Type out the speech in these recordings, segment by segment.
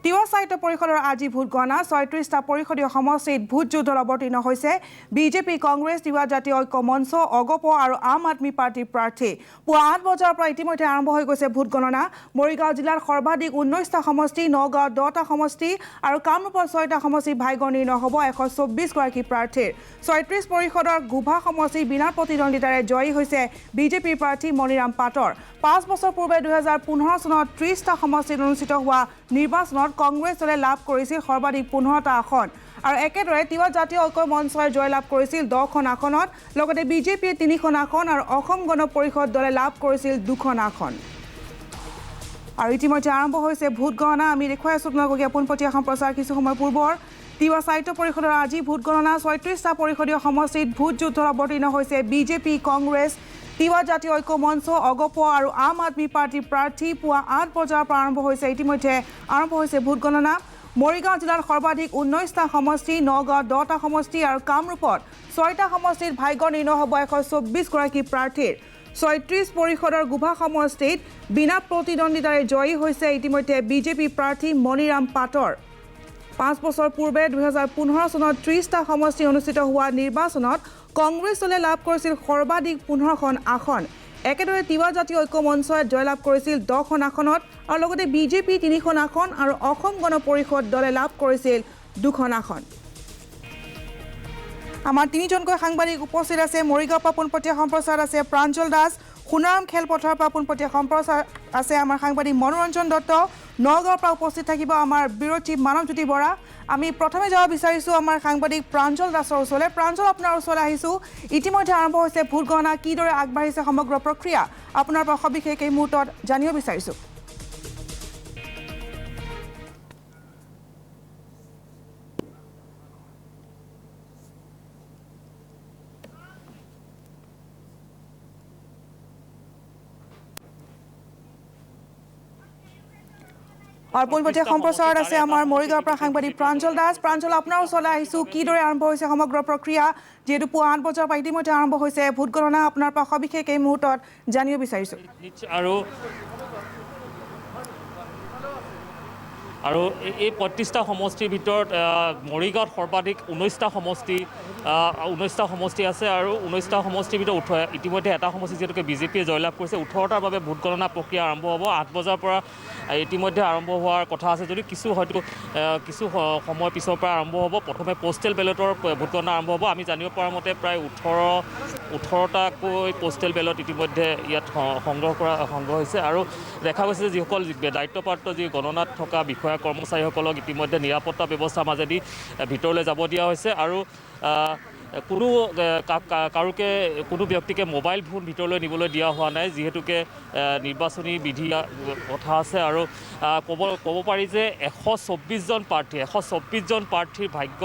তিৱা সাহিত্য পৰিষদৰ আজি ভোট গণনা ৩৬টা পৰিষদীয় সমষ্টিত ভোট যুদ্ধত অৱতীৰ্ণ হৈছে বিজেপি কংগ্ৰেছ তিৱা জাতীয় ঐক্য মঞ্চ অগপ আৰু আম আদমি পাৰ্টিৰ প্ৰাৰ্থী পুৱা ৮ বজাৰ পৰা ইতিমধ্যে আৰম্ভ হৈ গৈছে ভোট গণনা মৰিগাঁও জিলাৰ সৰ্বাধিক ১৯টা সমষ্টি নগাঁও 10টা সমষ্টি আৰু কামৰূপৰ 6টা সমষ্টি ভাগ্য নিৰ্ণয় হ'ব ১২৪ গৰাকী প্ৰাৰ্থীৰ ৩৬ পৰিষদৰ গুভা সমষ্টি বিনা প্ৰতিদ্বন্দ্বিতাৰে জয়ী হৈছে বিজেপিৰ প্ৰাৰ্থী মণিৰাম পাটৰ ৫ বছৰ পূৰ্বে ২০১৫ চনত ৩০টা সমষ্টিত অনুষ্ঠিত হোৱা নিৰ্বাচনত কংগ্ৰেছ দলে লাভ কৰিছিল সৰ্বাধিক ১৫টা আসন আৰু একেদৰে তিৱা জাতীয় ঐক্য মঞ্চই জয়লাভ কৰিছিল 10খন আসনত লগতে বিজেপিয়ে 3খন আসন আৰু অসম গণ পৰিষদ দলে লাভ কৰিছিল 2খন আসন আৰু ইতিমধ্যে আৰম্ভ হৈছে ভোট গণনা আমি দেখুৱাই আছোঁ আপোনালোকে পোনপটীয়া সম্প্ৰচাৰ কিছু সময় পূৰ্বৰ তিৱা সাহিত্য পৰিষদৰ আজি ভোট গণনা ৩৬টা পৰিষদীয় সমষ্টিত ভোট যুদ্ধত অৱতীৰ্ণ হৈছে বিজেপি কংগ্ৰেছ তিৱা জাতীয় ঐক্য মঞ্চ অগপ আৰু আম আদমি পাৰ্টিৰ প্ৰাৰ্থী পুৱা ৮ বজাৰ পৰা আৰম্ভ হৈছে ইতিমধ্যে আৰম্ভ হৈছে ভোট গণনা মৰিগাঁও জিলাৰ সৰ্বাধিক ১৯টা সমষ্টি নগাঁও 10টা সমষ্টি আৰু কামৰূপত 6টা সমষ্টিত ভাগ্য নিৰ্ণয় হ'ব ১২৪ গৰাকী প্ৰাৰ্থীৰ ৩৬ পৰিষদৰ গুভা সমষ্টিত বিনা প্ৰতিদ্বন্দ্বিতাৰে জয়ী হৈছে ইতিমধ্যে বিজেপি প্ৰাৰ্থী মণিৰাম পাটৰ ৫ বছৰ পূৰ্বে ২০১৫ চনত ৩০টা সমষ্টি অনুষ্ঠিত হোৱা নিৰ্বাচনত কংগ্ৰেছ দলে লাভ কৰিছিল সৰ্বাধিক ১৫খন আসন একেদৰে তিৱা জাতীয় ঐক্য মঞ্চই জয়লাভ কৰিছিল 10খন আসনত আৰু লগতে বিজেপি 3খন আসন আৰু অসম গণ পৰিষদ দলে লাভ কৰিছিল 2খন আসন আমাৰ তিনিজনকৈ সাংবাদিক উপস্থিত আছে মৰিগাঁৱৰ পৰা পোনপটীয়া সম্প্ৰচাৰ আছে প্ৰাঞ্জল দাস সোণাৰাম খেলপথাৰৰ পৰা পোনপটীয়া সম্প্ৰচাৰ আছে আমাৰ সাংবাদিক মনোৰঞ্জন দত্ত নগাঁৱৰ পৰা উপস্থিত থাকিব আমাৰ ব্যুৰ চিফ মানৱজ্যোতি বৰা আমি প্ৰথমে যাব বিচাৰিছোঁ আমাৰ সাংবাদিক প্ৰাঞ্জল দাসৰ ওচৰলৈ প্ৰাঞ্জল আপোনাৰ ওচৰলৈ আহিছোঁ ইতিমধ্যে আৰম্ভ হৈছে ভোট গণনা কিদৰে আগবাঢ়িছে সমগ্ৰ প্ৰক্ৰিয়া আপোনাৰ পৰা সবিশেষ এই মুহূৰ্তত জানিব বিচাৰিছোঁ আৰু পোনপটীয়া সম্প্ৰচাৰত আছে আমাৰ মৰিগাঁৱৰ পৰা সাংবাদিক প্ৰাঞ্জল দাস প্ৰাঞ্জল আপোনাৰ ওচৰলৈ আহিছোঁ কিদৰে আৰম্ভ হৈছে সমগ্ৰ প্ৰক্ৰিয়া যিহেতু পুৱা ৮ বজাৰ পৰা ইতিমধ্যে আৰম্ভ হৈছে ভোট গণনা আপোনাৰ পৰা সবিশেষ এই মুহূৰ্তত জানিব বিচাৰিছোঁ আৰু এই ৩৫টা সমষ্টিৰ ভিতৰত মৰিগাঁৱত সৰ্বাধিক 19টা সমষ্টি আছে আৰু 19টা সমষ্টিৰ ভিতৰত ইতিমধ্যে এটা সমষ্টি যিহেতুকে বিজেপিয়ে জয়লাভ কৰিছে 18টাৰ বাবে ভোট গণনা প্ৰক্ৰিয়া আৰম্ভ হ'ব 8 বজাৰ পৰা ইতিমধ্যে আৰম্ভ হোৱাৰ কথা আছে যদি কিছু সময় পিছৰ পৰা আৰম্ভ হ'ব প্ৰথমে পোষ্টেল বেলটৰ ভোট গণনা আৰম্ভ হ'ব আমি জানিব পৰা মতে প্ৰায় 18টাকৈ পোষ্টেল বেলট ইতিমধ্যে ইয়াত সংগ্ৰহ হৈছে আৰু দেখা গৈছে যে যিসকল দায়িত্বপ্ৰাপ্ত যি গণনাত থকা বিষয়া কৰ্মচাৰীসকলক ইতিমধ্যে নিৰাপত্তা ব্যৱস্থাৰ মাজেদি ভিতৰলৈ যাব দিয়া হৈছে আৰু কোনো ব্যক্তিকে মোবাইল ফোন ভিতৰলৈ নিবলৈ দিয়া হোৱা নাই যিহেতুকে নিৰ্বাচনী বিধি কথা আছে আৰু ক'ব পাৰি যে ১২৪জন প্ৰাৰ্থীৰ ভাগ্য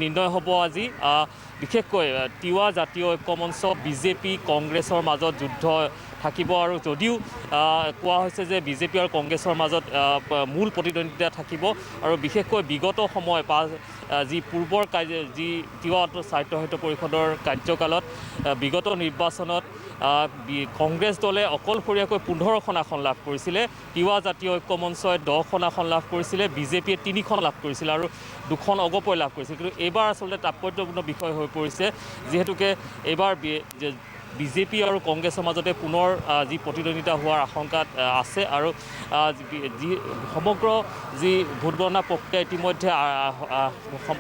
নিৰ্ণয় হ'ব আজি বিশেষকৈ তিৱা জাতীয় ঐক্য মঞ্চ বিজেপি কংগ্ৰেছৰ মাজত যুদ্ধ থাকিব আৰু যদিও কোৱা হৈছে যে বিজেপি আৰু কংগ্ৰেছৰ মাজত মূল প্ৰতিদ্বন্দ্বিতা থাকিব আৰু বিশেষকৈ বিগত সময় যি পূৰ্বৰ যি তিৱা সাহিত্য পৰিষদৰ কাৰ্যকালত বিগত নিৰ্বাচনত কংগ্ৰেছ দলে অকলশৰীয়াকৈ 15খন আসন লাভ কৰিছিলে তিৱা জাতীয় ঐক্য মঞ্চই 10খন আসন লাভ কৰিছিলে বিজেপিয়ে 3খন লাভ কৰিছিলে আৰু 2খন অগপই লাভ কৰিছিল কিন্তু এইবাৰ আচলতে তাৎপৰ্যপূৰ্ণ বিষয় হৈ পৰিছে যিহেতুকে এইবাৰ বিজেপি আৰু কংগ্ৰেছৰ মাজতে পুনৰ যি প্ৰতিদ্বন্দ্বিতা হোৱাৰ আশংকাত আছে আৰু সমগ্ৰ যি ভোট গণনা প্ৰক্ৰিয়া ইতিমধ্যে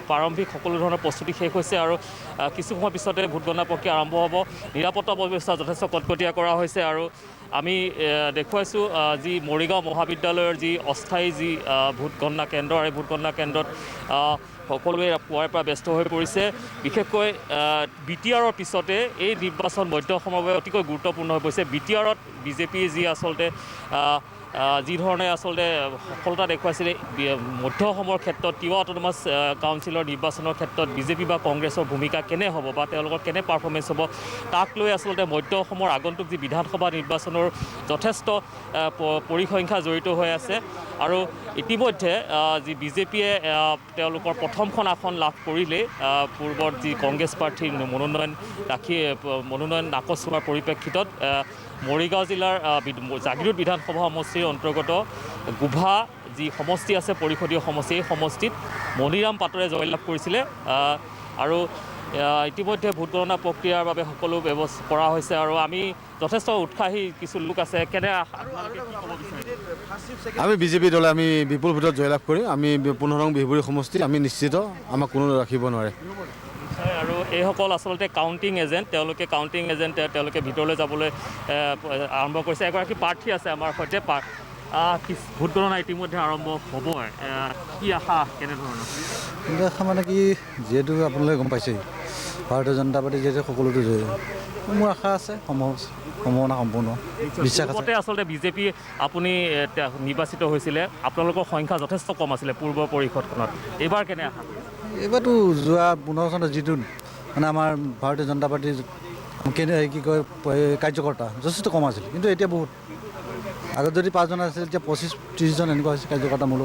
প্ৰাৰম্ভিক সকলো ধৰণৰ প্ৰস্তুতি শেষ হৈছে আৰু কিছু সময় পিছতে ভোট গণনা প্ৰক্ৰিয়া আৰম্ভ হ'ব নিৰাপত্তা ব্যৱস্থা যথেষ্ট কটকটীয়া কৰা হৈছে আৰু আমি দেখুৱাইছোঁ যি মৰিগাঁও মহাবিদ্যালয়ৰ যি অস্থায়ী যি ভোট গণনা কেন্দ্ৰ এই ভোট গণনা কেন্দ্ৰত সকলোৱে পুৱাৰ পৰা ব্যস্ত হৈ পৰিছে বিশেষকৈ BTRৰ পিছতে এই নিৰ্বাচন মধ্য অসমৰ বাবে অতিকৈ গুৰুত্বপূৰ্ণ হৈ পৰিছে BTRত বিজেপি যি আচলতে যিধৰণে আচলতে সফলতা দেখুৱাইছিলে মধ্য অসমৰ ক্ষেত্ৰত তিৱা অট'নমাছ কাউন্সিলৰ নিৰ্বাচনৰ ক্ষেত্ৰত বিজেপি বা কংগ্ৰেছৰ ভূমিকা কেনে হ'ব বা তেওঁলোকৰ কেনে পাৰফৰ্মেঞ্চ হ'ব তাক লৈ আচলতে মধ্য অসমৰ আগন্তুক যি বিধানসভা নিৰ্বাচনৰ যথেষ্ট পৰিসংখ্যা জড়িত হৈ আছে আৰু ইতিমধ্যে যি বিজেপিয়ে তেওঁলোকৰ প্ৰথমখন আসন লাভ কৰিলে পূৰ্বৰ যি কংগ্ৰেছ প্ৰাৰ্থীৰ মনোনয়ন নাকচ হোৱাৰ পৰিপ্ৰেক্ষিতত মৰিগাঁও জিলাৰ জাগিৰোড বিধানসভা সমষ্টিৰ অন্তৰ্গত গোভা যি সমষ্টি আছে পৰিষদীয় সমষ্টি এই সমষ্টিত মণিৰাম পাটৰে জয়লাভ কৰিছিলে আৰু ইতিমধ্যে ভোট গণনা প্ৰক্ৰিয়াৰ বাবে সকলো ব্যৱস্থা কৰা হৈছে আৰু আমি যথেষ্ট উৎসাহী কিছু লোক আছে কেনে আমি বিজেপি দলে আমি বিপুল ভোটত জয়লাভ কৰিম আমি 15 নং বিহুবুৰী সমষ্টি আমি নিশ্চিত আমাক কোনো ৰাখিব নোৱাৰে আৰু এইসকল আচলতে কাউণ্টিং এজেণ্ট তেওঁলোকে ভিতৰলৈ যাবলৈ আৰম্ভ কৰিছে এগৰাকী প্ৰাৰ্থী আছে আমাৰ সৈতে ভোট গণনা ইতিমধ্যে আৰম্ভ হ'ব কি আশা কেনেধৰণৰ আশা মানে কি যিহেতু আপোনালোকে গম পাইছেই ভাৰতীয় জনতা পাৰ্টি যিহেতু সকলোতে জয় মোৰ আশা আছে সম্ভাৱনা সম্পূৰ্ণ বিশ্বাস আছে আচলতে বিজেপি আপুনি নিৰ্বাচিত হৈছিলে আপোনালোকৰ সংখ্যা যথেষ্ট কম আছিলে পূৰ্ব পৰিষদখনত এইবাৰ কেনে আশা এইবাৰতো যোৱা 15 চনত যিটো মানে আমাৰ ভাৰতীয় জনতা পাৰ্টিৰ কি কয় কাৰ্যকৰ্তা যথেষ্ট কম আছিল কিন্তু এতিয়া বহুত আগত যদি 5 জন আছিল এতিয়া 25-30 জন এনেকুৱা হৈছে কাৰ্যকৰ্তা মোৰ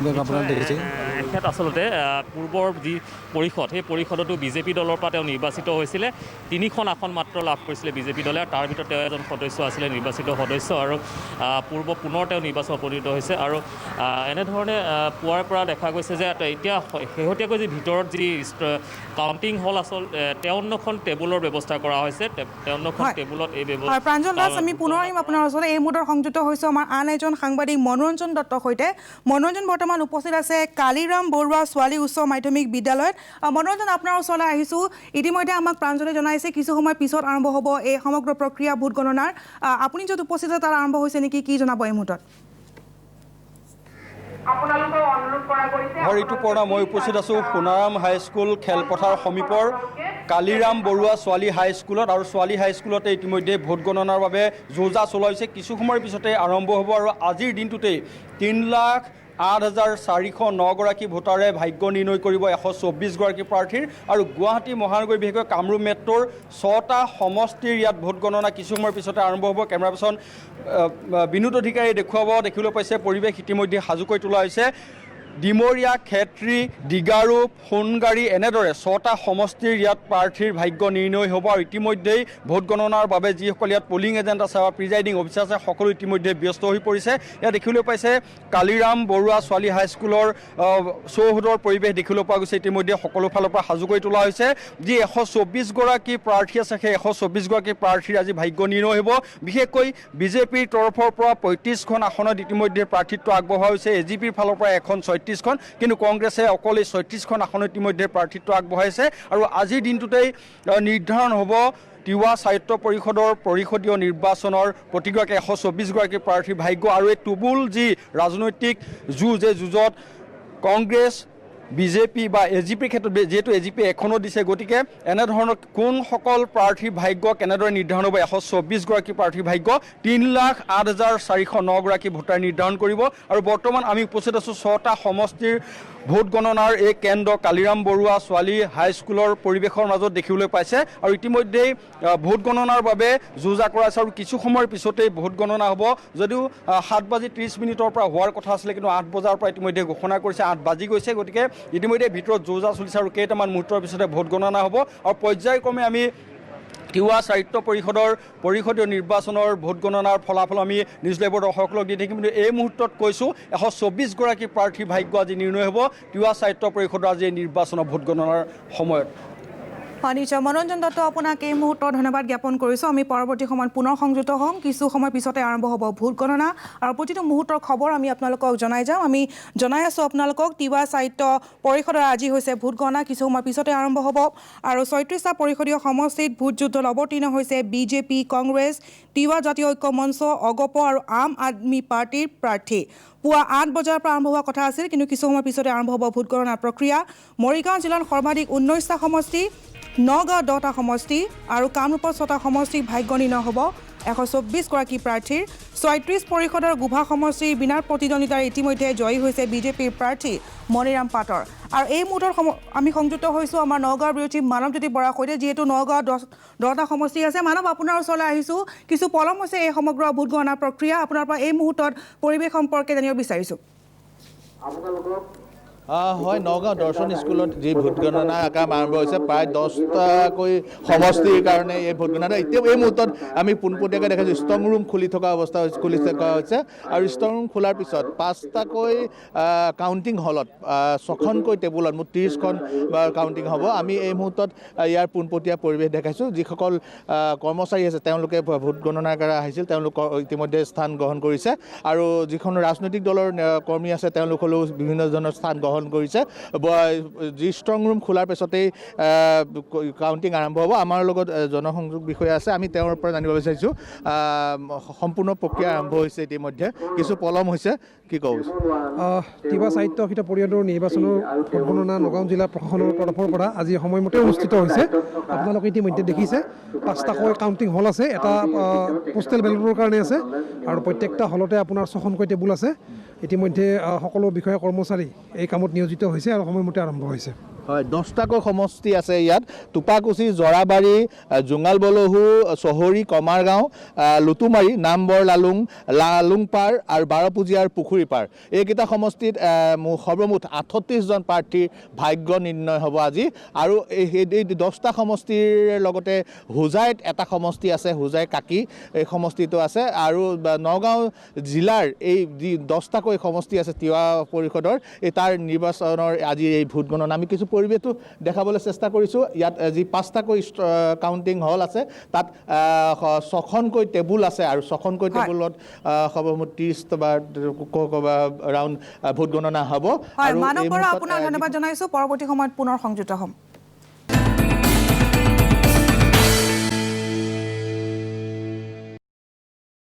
লগত আপোনালোকে দেখিছে এখেত আচলতে পূৰ্বৰ যি পৰিষদ সেই পৰিষদতো বিজেপি দলৰ পৰা তেওঁ নিৰ্বাচিত হৈছিলে 3খন আসন মাত্ৰ লাভ কৰিছিলে বিজেপি দলে তাৰ ভিতৰত তেওঁ এজন সদস্য আছিলে নিৰ্বাচিত সদস্য আৰু পুনৰ তেওঁ নিৰ্বাচনত উপনীত হৈছে আৰু এনেধৰণে পুৱাৰ পৰা দেখা গৈছে যে এতিয়া শেহতীয়াকৈ যি ভিতৰত যি কাউণ্টিং হল আচলতে 53খন টেবুলৰ ব্যৱস্থা কৰা হৈছে 53খন টেবুলত এই ব্যৱস্থা প্ৰাঞ্জল দাস আমি পুনৰ আহিম আপোনাৰ ওচৰলৈ এই মুহূৰ্তত সংযুক্ত হৈছোঁ আমাৰ আন এজন সাংবাদিক মনোৰঞ্জন দত্তৰ সৈতে মনোৰঞ্জন বৰ্তমান উপস্থিত আছে কালিৰাম বৰুৱা ছোৱালী উচ্চ মাধ্যমিক বিদ্যালয়ত মনোৰঞ্জন আপোনাৰ ওচৰলৈ আহিছোঁ ইতিমধ্যে আমাক প্ৰাঞ্জলে জনাইছে কিছু সময় পিছত আৰম্ভ হ'ব এই সমগ্ৰ প্ৰক্ৰিয়া ভোট গণনাৰ আপুনি য'ত উপস্থিত আছে তাৰ আৰম্ভ হৈছে নেকি কি জনাব এই মুহূৰ্তত ঋতুপৰ্ণা মই উপস্থিত আছোঁ সোণাৰাম হাইস্কুল খেলপথাৰ সমীপৰ কালিৰাম বৰুৱা ছোৱালী হাইস্কুলত আৰু ছোৱালী হাইস্কুলতে ইতিমধ্যে ভোট গণনাৰ বাবে যোজা চলাইছে কিছু সময়ৰ পিছতে আৰম্ভ হ'ব আৰু আজিৰ দিনটোতেই 3,08,409 গৰাকী ভোটাৰে ভাগ্য নিৰ্ণয় কৰিব 124 গৰাকী প্ৰাৰ্থীৰ আৰু গুৱাহাটী মহানগৰী বিশেষকৈ কামৰূপ মেট্ৰ'ৰ 6টা সমষ্টিৰ ইয়াত ভোট গণনা কিছু সময়ৰ পিছতে আৰম্ভ হ'ব কেমেৰা পাৰ্চন বিনোদ অধিকাৰী দেখিবলৈ পাইছে পৰিৱেশ ইতিমধ্যে সাজু কৰি তোলা হৈছে ডিমৰীয়া খেত্ৰী ডিগাৰু সোণগাড়ী এনেদৰে 6টা সমষ্টিৰ ইয়াত প্ৰাৰ্থীৰ ভাগ্য নিৰ্ণয় হ'ব আৰু ইতিমধ্যেই ভোট গণনাৰ বাবে যিসকল ইয়াত পলিং এজেণ্ট আছে বা প্ৰিজাইডিং অফিচাৰ আছে সকলো ইতিমধ্যে ব্যস্ত হৈ পৰিছে ইয়াত দেখিবলৈ পাইছে কালিৰাম বৰুৱা ছোৱালী হাইস্কুলৰ চৌহদৰ পৰিৱেশ দেখিবলৈ পোৱা গৈছে ইতিমধ্যে সকলো ফালৰ পৰা সাজু কৰি তোলা হৈছে যি 124 গৰাকী প্ৰাৰ্থী আছে সেই 124 গৰাকী প্ৰাৰ্থীৰ আজি ভাগ্য নিৰ্ণয় হ'ব বিশেষকৈ বিজেপিৰ তৰফৰ পৰা 35খন আসনত ইতিমধ্যে প্ৰাৰ্থীত্ব আগবঢ়োৱা হৈছে এজিপিৰ ফালৰ পৰা এখন 36খন কিন্তু কংগ্ৰেছে অকল 36খন আসনত ইতিমধ্যে প্ৰাৰ্থীত্ব আগবঢ়াইছে আৰু আজিৰ দিনটোতেই নিৰ্ধাৰণ হ'ব তিৱা সাহিত্য পৰিষদৰ পৰিষদীয় নিৰ্বাচনৰ প্ৰতিগৰাকী 124 গৰাকী প্ৰাৰ্থীৰ ভাগ্য আৰু এই টুবুল যি ৰাজনৈতিক যুঁজত কংগ্ৰেছ বিজেপি বা এজিপিৰ ক্ষেত্ৰত যেহেতু এজিপি এখনো দিছে গতিকে এনেধৰণৰ কোনসকল প্ৰাৰ্থীৰ ভাগ্য কেনেদৰে নিৰ্ধাৰণ হ'ব 124 গৰাকী প্ৰাৰ্থীৰ ভাগ্য 3,08,409 গৰাকী ভোটাৰ নিৰ্ধাৰণ কৰিব আৰু বৰ্তমান আমি উপস্থিত আছোঁ 6টা সমষ্টিৰ ভোট গণনাৰ এই কেন্দ্ৰ কালিৰাম বৰুৱা ছোৱালী হাইস্কুলৰ পৰিৱেশৰ মাজত দেখিবলৈ পাইছে আৰু ইতিমধ্যেই ভোট গণনাৰ বাবে যোজা কৰা আছে আৰু কিছু সময়ৰ পিছতেই ভোট গণনা হ'ব যদিও 7:30 পৰা হোৱাৰ কথা আছিলে কিন্তু 8 বজাৰ পৰা ইতিমধ্যে ঘোষণা কৰিছে 8 বাজি গৈছে গতিকে ইতিমধ্যে ভিতৰত যোজা চলিছে আৰু কেইটামান মুহূৰ্তৰ পিছতে ভোট গণনা হ'ব আৰু পৰ্যায়ক্ৰমে আমি তিৱা সাহিত্য পৰিষদৰ পৰিষদীয় নিৰ্বাচনৰ ভোট গণনাৰ ফলাফল আমি নিউজ লাইভৰ দৰ্শকসকলক দি থাকিম কিন্তু এই মুহূৰ্তত কৈছোঁ 124 গৰাকী প্ৰাৰ্থীৰ ভাগ্য আজি নিৰ্ণয় হ'ব তিৱা সাহিত্য পৰিষদৰ আজি নিৰ্বাচনৰ ভোট গণনাৰ সময়ত নিশ্চয় মনোৰঞ্জন দত্ত আপোনাক এই মুহূৰ্তত ধন্যবাদ জ্ঞাপন কৰিছোঁ আমি পৰৱৰ্তী সময়ত পুনৰ সংযুক্ত হ'ম কিছু সময় পিছতে আৰম্ভ হ'ব ভোট গণনা আৰু প্ৰতিটো মুহূৰ্তৰ খবৰ আমি আপোনালোকক জনাই যাম আমি জনাই আছোঁ আপোনালোকক তিৱা সাহিত্য পৰিষদৰ আজি হৈছে ভোট গণনা কিছু সময় পিছতে আৰম্ভ হ'ব আৰু 36টা পৰিষদীয় সমষ্টিত ভোট যুদ্ধত অৱতীৰ্ণ হৈছে বিজেপি কংগ্ৰেছ তিৱা জাতীয় ঐক্য মঞ্চ অগপ আৰু আম আদমি পাৰ্টিৰ প্ৰাৰ্থী পুৱা 8 বজাৰ পৰা আৰম্ভ হোৱা কথা আছিল কিন্তু কিছু সময় পিছতে আৰম্ভ হ'ব ভোট গণনাৰ প্ৰক্ৰিয়া মৰিগাঁও জিলাৰ সৰ্বাধিক 19টা সমষ্টি নগাঁও 10টা সমষ্টি আৰু কামৰূপত 6টা সমষ্টিৰ ভাগ্য নিৰ্ণয় হ'ব 124 গৰাকী প্ৰাৰ্থীৰ 36 পৰিষদৰ গোভা সমষ্টিৰ বিনাৰ প্ৰতিদ্বন্দ্বিতাৰ ইতিমধ্যে জয়ী হৈছে বিজেপিৰ প্ৰাৰ্থী মণিৰাম পাটৰ আৰু এই মুহূৰ্তত আমি সংযুক্ত হৈছোঁ আমাৰ নগাঁৱৰ বিৰোধী মানৱজ্যোতি বৰাৰ সৈতে যিহেতু নগাঁৱত 10টা সমষ্টি আছে মানৱ আপোনাৰ ওচৰলৈ আহিছোঁ কিছু পলম হৈছে এই সমগ্ৰ ভোট গণনা প্ৰক্ৰিয়া আপোনাৰ পৰা এই মুহূৰ্তত পৰিৱেশ সম্পৰ্কে জানিব বিচাৰিছোঁ হয়, নগাঁও দৰ্শন স্কুলত যি ভোট গণনাৰ কাম আৰম্ভ হৈছে প্ৰায় 10টাকৈ সমষ্টিৰ কাৰণে এই ভোট গণনা এতিয়া এই মুহূৰ্তত আমি পোনপটীয়াকৈ দেখিছোঁ ষ্ট্ৰং ৰুম খুলি থকা অৱস্থা খুলি থকা হৈছে আৰু ষ্ট্ৰং ৰুম খোলাৰ পিছত 5টাকৈ কাউণ্টিং হলত 6খনকৈ টেবুলত মুঠ 30খন কাউণ্টিং হ'ব। আমি এই মুহূৰ্তত ইয়াৰ পোনপটীয়া পৰিৱেশ দেখাইছোঁ। যিসকল কৰ্মচাৰী আছে তেওঁলোকে ভোট গণনাৰ কাৰণে আহিছিল তেওঁলোক ইতিমধ্যে স্থান গ্ৰহণ কৰিছে আৰু যিখন ৰাজনৈতিক দলৰ কৰ্মী আছে তেওঁলোকলৈও বিভিন্ন ধৰণৰ স্থান গ্ৰহণ কৰিছে। যি ষ্ট্ৰং ৰুম খোলাৰ পিছতেই কাউণ্টিং আৰম্ভ হ'ব। আমাৰ লগত জনসংযোগ বিষয়া আছে, আমি তেওঁৰ পৰা জানিব বিচাৰিছোঁ সম্পূৰ্ণ প্ৰক্ৰিয়া আৰম্ভ হৈছে ইতিমধ্যে, কিছু পলম হৈছে, কি ক'ব? তিৱা সাহিত্য অসিত পৰিষদৰ নিৰ্বাচনৰ ভোট গণনা নগাঁও জিলা প্ৰশাসনৰ তৰফৰ পৰা আজি সময়মতে অনুষ্ঠিত হৈছে। আপোনালোকে ইতিমধ্যে দেখিছে 5টাকৈ কাউণ্টিং হল আছে, এটা পোষ্টেল বেলটৰ কাৰণে আছে আৰু প্ৰত্যেকটা হলতে আপোনাৰ 6খনকৈ টেবুল আছে। ইতিমধ্যে সকলো বিষয়া কৰ্মচাৰী এই কামত নিয়োজিত হৈছে আৰু সময়মতে আৰম্ভ হৈছে। হয়, 10টাকৈ সমষ্টি আছে ইয়াত। টোপাকুচি, জৰাবাৰী, জোঙাল বলহু, চহৰী, কমাৰগাঁও, লুটুমাৰী, নামবৰ, লালুংপাৰ আৰু বাৰপুজীয়াৰ পুখুৰীপাৰ এইকেইটা সমষ্টিত সৰ্বমুঠ 38জন প্ৰাৰ্থীৰ ভাগ্য নিৰ্ণয় হ'ব আজি। আৰু এই 10টা সমষ্টিৰ লগতে হোজাইত এটা সমষ্টি আছে, হোজাই কাকি এই সমষ্টিটো আছে আৰু নগাঁও জিলাৰ এই যি 10টাকৈ সমষ্টি আছে তিৱা পৰিষদৰ তাৰ নিৰ্বাচনৰ আজি এই ভোট গণনা আমি কিছু পৰিৱেশটো দেখাবলৈ চেষ্টা কৰিছোঁ। ইয়াত যি 5টাকৈ কাউণ্টিং হল আছে তাত 6খনকৈ টেবুল আছে আৰু 6খনকৈ টেবুলত সৰ্বমুঠ 30 বা ৰাউণ্ড ভোট গণনা হ'ব। মানৱ বৰা, আপোনাক ধন্যবাদ জনাইছোঁ। পৰৱৰ্তী সময়ত পুনৰ সংযুক্ত হ'ম।